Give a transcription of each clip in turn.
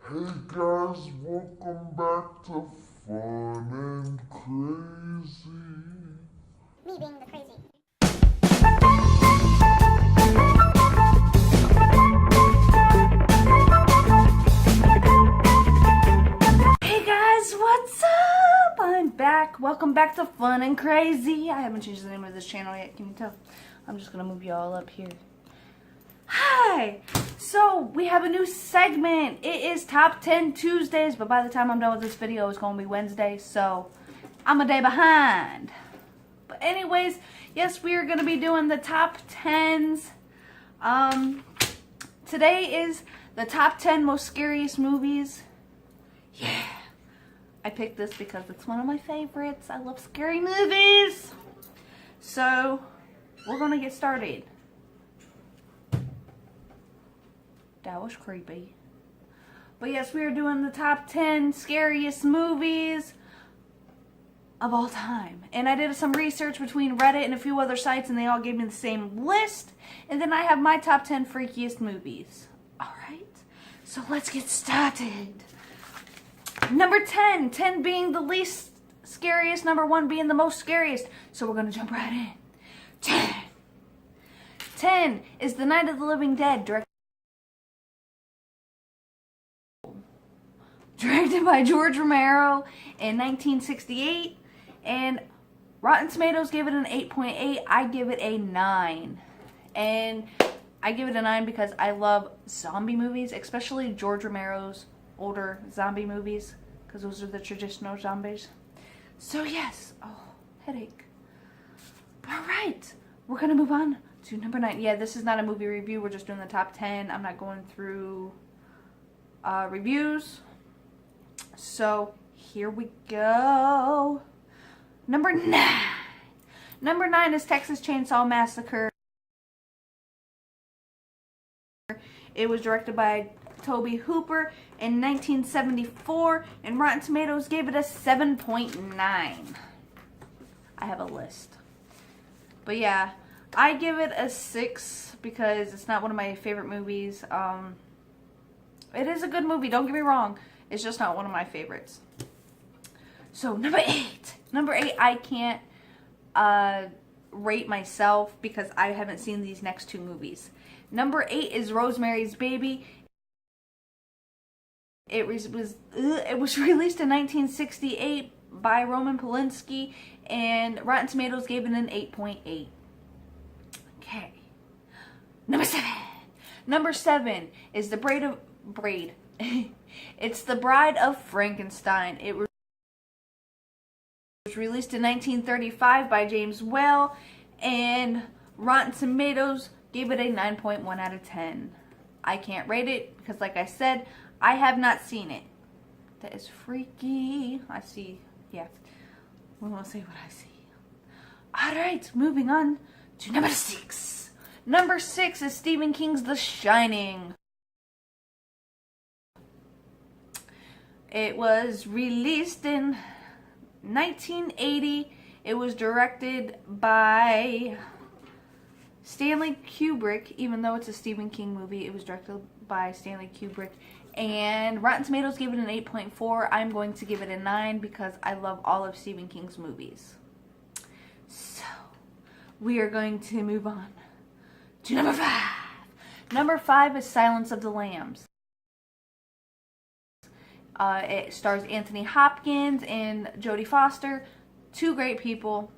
Hey guys, welcome back to Fun and Crazy. Me being the crazy. Hey guys, what's up? I'm back. Welcome back to Fun and Crazy. I haven't changed the name of this channel yet, can you tell? I'm just gonna move you all up here. Hi! So, we have a new segment. It is Top 10 Tuesdays, but by the time I'm done with this video, it's gonna be Wednesday, so I'm a day behind. But anyways, yes, we are gonna be doing the top 10s. Today is the top 10 most scariest movies. Yeah. I picked this because it's one of my favorites. I love scary movies. So, we're gonna get started. That was creepy. But yes, we are doing the top 10 scariest movies of all time. And I did some research between Reddit and a few other sites, and they all gave me the same list. And then I have my top 10 freakiest movies. Alright, so let's get started. Number 10. 10 being the least scariest, number 1 being the most scariest. So we're going to jump right in. 10. 10 is The Night of the Living Dead, directed by George Romero in 1968, and Rotten Tomatoes gave it an 8.8. I give it a 9. And I give it a 9 because I love zombie movies, especially George Romero's older zombie movies, because those are the traditional zombies. So yes, oh, headache. Alright, we're going to move on to number 9. Yeah, this is not a movie review, we're just doing the top 10. I'm not going through reviews. So, here we go. Number 9. Number 9 is Texas Chainsaw Massacre. It was directed by Tobe Hooper in 1974, and Rotten Tomatoes gave it a 7.9. I have a list. But yeah, I give it a 6 because it's not one of my favorite movies. It is a good movie, don't get me wrong. It's just not one of my favorites. So, number 8. Number 8, I can't rate myself because I haven't seen these next two movies. Number 8 is Rosemary's Baby. It was released in 1968 by Roman Polanski, and Rotten Tomatoes gave it an 8.8. Okay. Number 7. Number 7 is It's The Bride of Frankenstein. It was released in 1935 by James Whale, and Rotten Tomatoes gave it a 9.1 out of 10. I can't rate it because, like I said, I have not seen it. That is freaky. I see. Yeah. We won't say what I see. Alright, moving on to number 6. Number 6 is Stephen King's The Shining. It was released in 1980. It was directed by Stanley Kubrick. Even though it's a Stephen King movie, it was directed by Stanley Kubrick. And Rotten Tomatoes gave it an 8.4. I'm going to give it a 9 because I love all of Stephen King's movies. So, we are going to move on to number 5. Number 5 is Silence of the Lambs. It stars Anthony Hopkins and Jodie Foster. Two great people.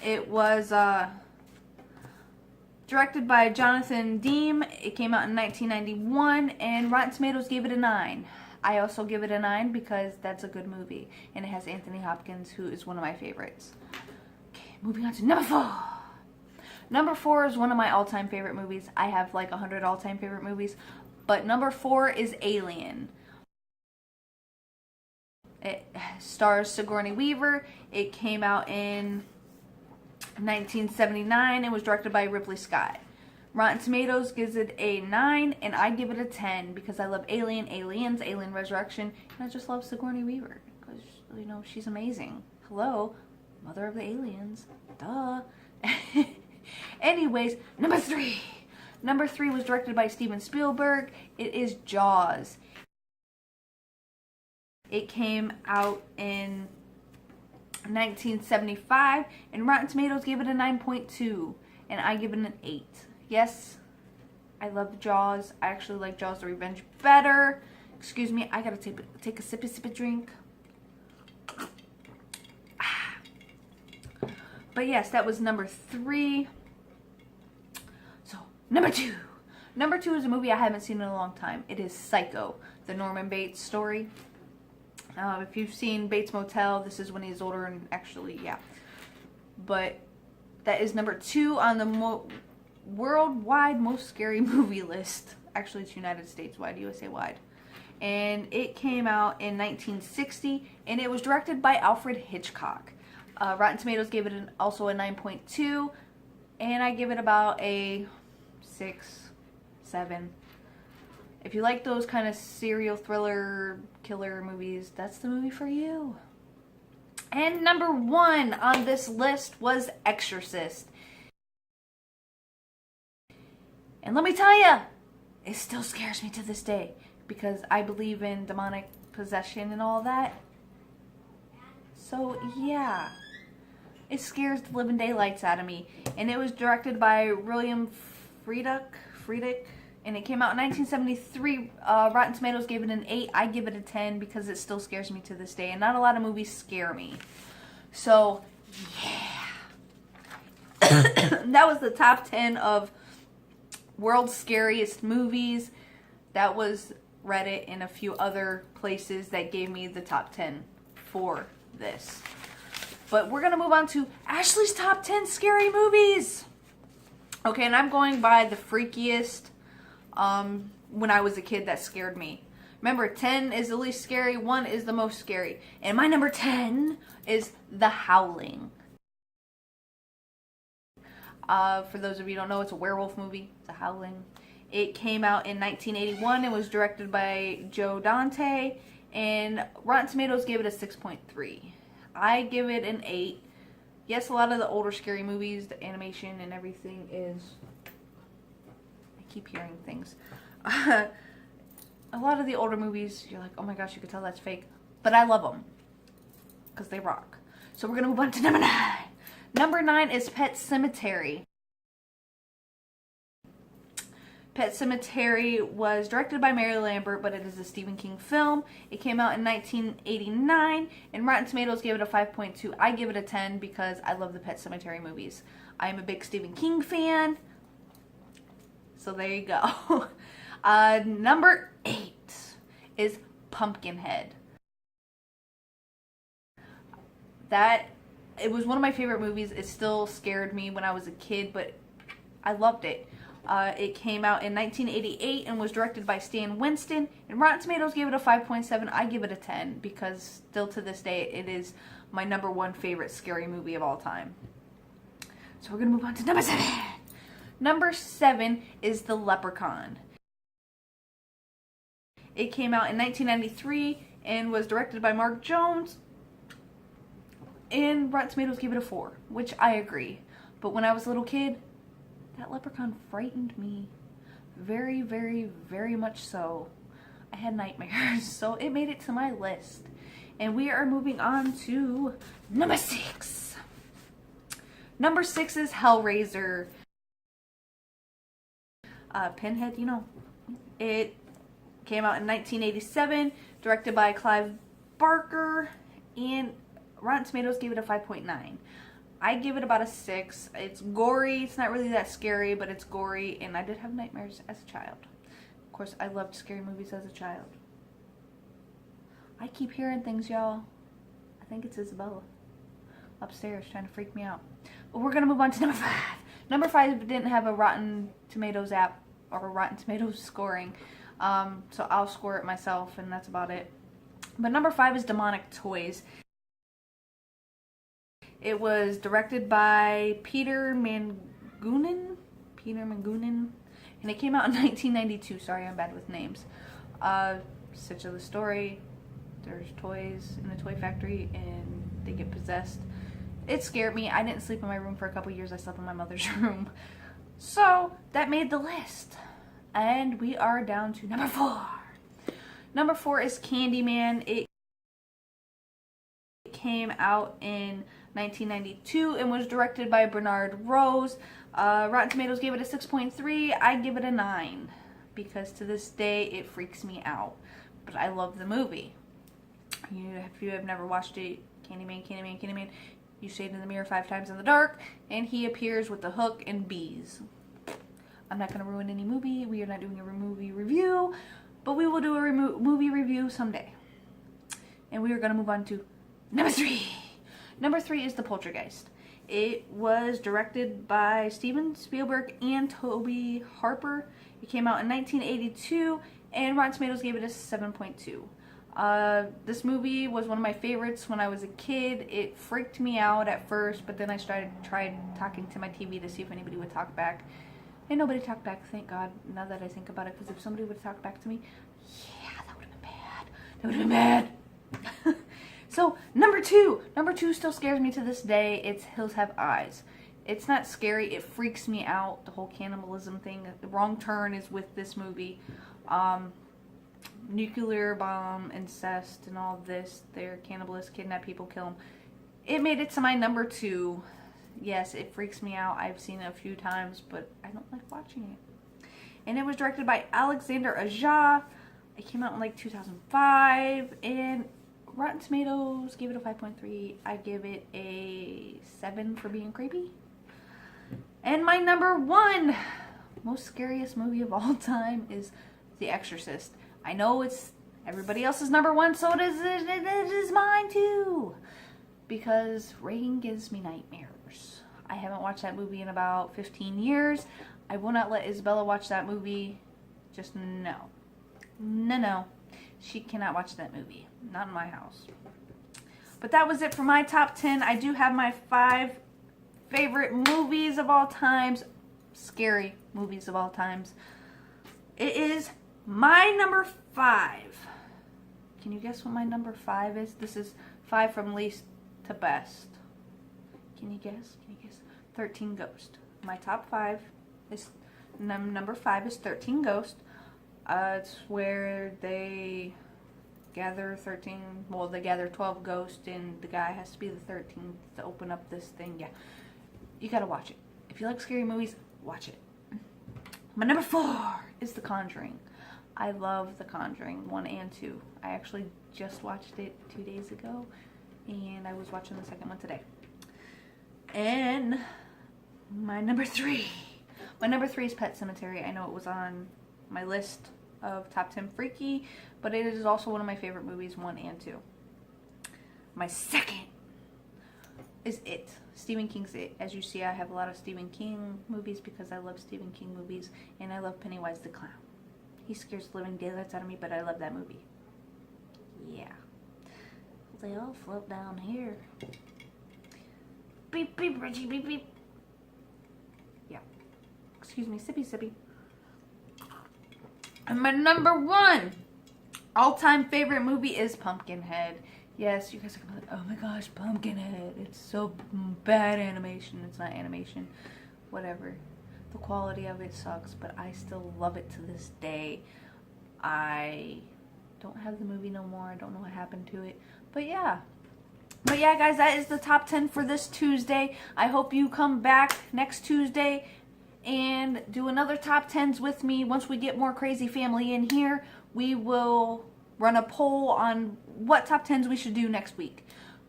It was directed by Jonathan Demme. It came out in 1991, and Rotten Tomatoes gave it a 9. I also give it a 9 because that's a good movie, and it has Anthony Hopkins, who is one of my favorites. Okay, moving on to number 4. Number 4 is one of my all-time favorite movies. I have like 100 all-time favorite movies, but number 4 is Alien. It stars Sigourney Weaver. It came out in 1979. It was directed by Ridley Scott. Rotten Tomatoes gives it a 9, and I give it a 10 because I love Alien, Aliens, Alien Resurrection, and I just love Sigourney Weaver because, you know, she's amazing. Hello, mother of the aliens. Duh. Anyways, number 3. Number 3 was directed by Steven Spielberg. It is Jaws. It came out in 1975, and Rotten Tomatoes gave it a 9.2, and I give it an 8. Yes, I love Jaws. I actually like Jaws the Revenge better. Excuse me, I gotta take a sippy drink. But yes, that was number 3. So, number 2. Number 2 is a movie I haven't seen in a long time. It is Psycho, the Norman Bates story. If you've seen Bates Motel, this is when he's older and actually, yeah. But that is number 2 on the worldwide most scary movie list. Actually, it's United States wide, USA wide. And it came out in 1960, and it was directed by Alfred Hitchcock. Rotten Tomatoes gave it also a 9.2, and I give it about a 6, 7. If you like those kind of serial thriller killer movies, that's the movie for you. And number 1 on this list was Exorcist. And let me tell you, it still scares me to this day because I believe in demonic possession and all that. So yeah, it scares the living daylights out of me. And it was directed by William Friedkin, and it came out in 1973. Rotten Tomatoes gave it an 8. I give it a 10 because it still scares me to this day, and not a lot of movies scare me. So yeah, that was the top 10 of world's scariest movies. That was Reddit and a few other places that gave me the top 10 for this. But we're going to move on to Ashley's top 10 scary movies. Okay, and I'm going by the freakiest when I was a kid that scared me. Remember, 10 is the least scary, 1 is the most scary. And my number 10 is The Howling. For those of you who don't know, it's a werewolf movie. It's a Howling. It came out in 1981 and was directed by Joe Dante, and Rotten Tomatoes gave it a 6.3. I give it an 8. Yes, a lot of the older scary movies, the animation and everything is... I keep hearing things. A lot of the older movies, you're like, oh my gosh, you could tell that's fake. But I love them because they rock. So we're going to move on to number 9. Number 9 is Pet Sematary. Pet Sematary was directed by Mary Lambert, but it is a Stephen King film. It came out in 1989, and Rotten Tomatoes gave it a 5.2. I give it a 10 because I love the Pet Sematary movies. I am a big Stephen King fan. So there you go. Number 8 is Pumpkinhead. It was one of my favorite movies. It still scared me when I was a kid, but I loved it. It came out in 1988 and was directed by Stan Winston. And Rotten Tomatoes gave it a 5.7. I give it a 10 because still to this day it is my number 1 favorite scary movie of all time. So we're going to move on to number 7. Number 7 is The Leprechaun. It came out in 1993 and was directed by Mark Jones. And Rotten Tomatoes gave it a 4, which I agree. But when I was a little kid, that leprechaun frightened me. Very, very, very much so. I had nightmares, so it made it to my list. And we are moving on to number 6. Number 6 is Hellraiser. Pinhead, you know. It came out in 1987, directed by Clive Barker, and Rotten Tomatoes gave it a 5.9. I give it about a 6. It's gory. It's not really that scary, but it's gory, and I did have nightmares as a child. Of course, I loved scary movies as a child. I keep hearing things, y'all. I think it's Isabella upstairs trying to freak me out. But we're going to move on to number 5. Number 5 didn't have a Rotten Tomatoes app or a Rotten Tomatoes scoring, so I'll score it myself, and that's about it. But number 5 is Demonic Toys. It was directed by Peter Mangunin, and it came out in 1992. Sorry, I'm bad with names. Such of the story, there's toys in a toy factory, and they get possessed. It scared me. I didn't sleep in my room for a couple years. I slept in my mother's room. So, that made the list. And we are down to number 4. Number 4 is Candyman. It came out in 1992 and was directed by Bernard Rose. Rotten Tomatoes gave it a 6.3. I give it a 9 because to this day it freaks me out. But I love the movie. If you have never watched it, Candyman, you say it in the mirror 5 times in the dark, and he appears with the hook and bees. I'm not going to ruin any movie. We are not doing a movie review, but we will do a movie review someday. And we are going to move on to number 3. Number 3 is The Poltergeist. It was directed by Steven Spielberg and Toby Harper. It came out in 1982, and Rotten Tomatoes gave it a 7.2. This movie was one of my favorites when I was a kid. It freaked me out at first, but then I tried talking to my TV to see if anybody would talk back. And nobody talked back, thank God, now that I think about it, because if somebody would have talked back to me, yeah, that would have been bad. That would have been bad. So, number 2. Number 2 still scares me to this day. It's Hills Have Eyes. It's not scary. It freaks me out. The whole cannibalism thing. The wrong turn is with this movie. Nuclear bomb, incest, and all this. They're cannibalists, kidnap people, kill them. It made it to my number 2. Yes, it freaks me out. I've seen it a few times, but I don't like watching it. And it was directed by Alexander Aja. It came out in like 2005, and Rotten Tomatoes gave it a 5.3. I give it a 7 for being creepy. And my number 1 most scariest movie of all time is The Exorcist. I know it's everybody else's number 1, so it is mine too. Because Reagan gives me nightmares. I haven't watched that movie in about 15 years. I will not let Isabella watch that movie. Just no. No. She cannot watch that movie. Not in my house. But that was it for my top 10. I do have my 5 favorite movies of all times. Scary movies of all times. It is my number 5. Can you guess what my number 5 is? This is 5 from least to best. Can you guess? 13 Ghosts. My top 5 is number 5 is 13 Ghosts. It's where they gather 12 ghosts, and the guy has to be the 13th to open up this thing. Yeah, you gotta watch it. If you like scary movies, watch it. My number 4 is The Conjuring. I love The Conjuring 1 and 2. I actually just watched it 2 days ago, and I was watching the second one today. And my number 3. My number 3 is Pet Sematary. I know it was on my list of top 10 freaky, but it is also one of my favorite movies, 1 and 2. My second is It. Stephen King's It. As you see, I have a lot of Stephen King movies because I love Stephen King movies, and I love Pennywise the Clown. He scares the living daylights out of me, but I love that movie. Yeah. They all float down here. Beep, beep, Reggie, beep, beep. Yeah. Excuse me, sippy. And my number 1 all-time favorite movie is Pumpkinhead. Yes, you guys are gonna be like, oh my gosh, Pumpkinhead. It's so bad animation. It's not animation. Whatever. The quality of it sucks, but I still love it to this day. I don't have the movie no more. I don't know what happened to it. But yeah, guys, that is the top 10 for this Tuesday. I hope you come back next Tuesday and do another top 10s with me. Once we get more crazy family in here, we will run a poll on what top 10s we should do next week.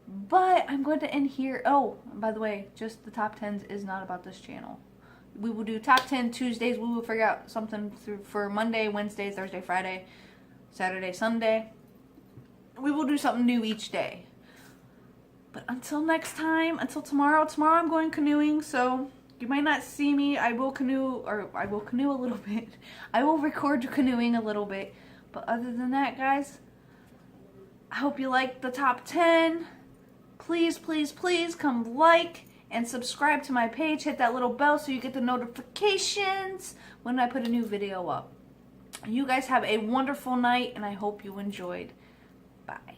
But I'm going to end here. Oh, by the way, just the top 10s is not about this channel. We will do top 10 Tuesdays. We will figure out something for Monday, Wednesday, Thursday, Friday, Saturday, Sunday. We will do something new each day. But until next time, until tomorrow I'm going canoeing, so you might not see me. I will canoe a little bit. I will record canoeing a little bit. But other than that, guys, I hope you liked the top 10. Please, please, please come like and subscribe to my page. Hit that little bell so you get the notifications when I put a new video up. You guys have a wonderful night, and I hope you enjoyed. Bye.